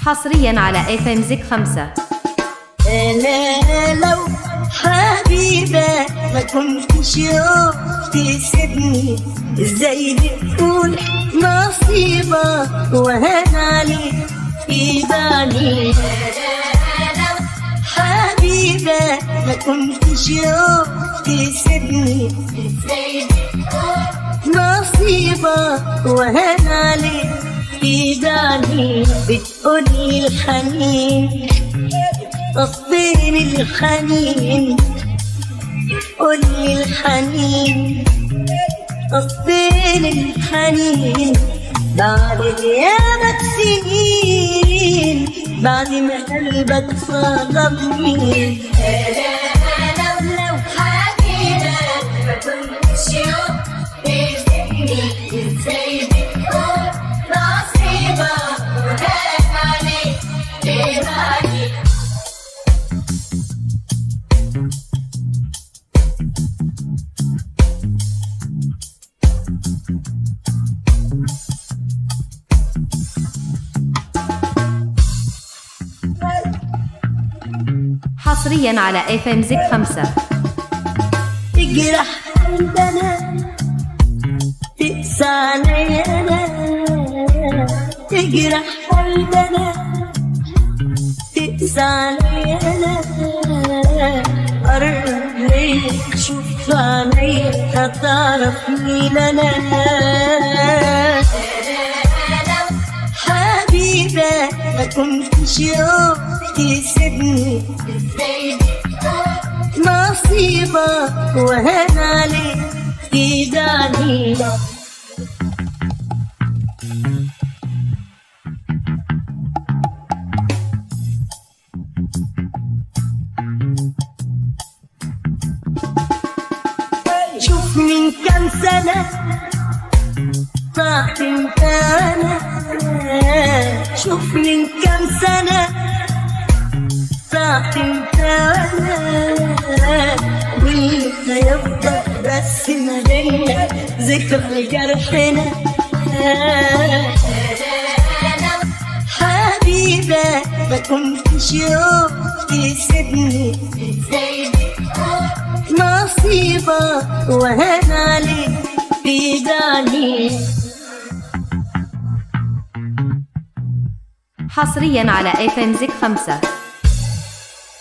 حصريا على FM زيك 5. أنا لو حبيبة ما كنتش يوم تسيبني، ازاي بتقول نصيبة وهان عليك إيداني. أنا لو حبيبة ما كنتش يوم تسيبني، ازاي بتقول نصيبة وهان عليك إيداني. بتقولي الحنين فين الحنين، قولي الحنين فين الحنين. بعد غيابك سنين، بعد ما قلبك صدمني. أنا لو حبيبة ما كنتش يوم تسيبني، ازاي بتقول نصيبة وهان عليك إيداني. حصريا على FM زيك 5. تجرح قلبنا تقسى علينا، تجرح قلبنا تقسى علينا. قرب ليك شوف عينيك هتعرف مين أنا. حبيبة ما كنتش يوم تسيبني، نصيبة وهان عليك إيداني. شوف من كام سنة ضعت انت انا، شوف من كام سنة ضعت انت انا. وانت يفضل بس ما بينا ذكرى جرحنا. حبيبة ما كنتش يوم تسيبني، نصيبة وهان عليك إيداني. حصريا على FM زيك 5.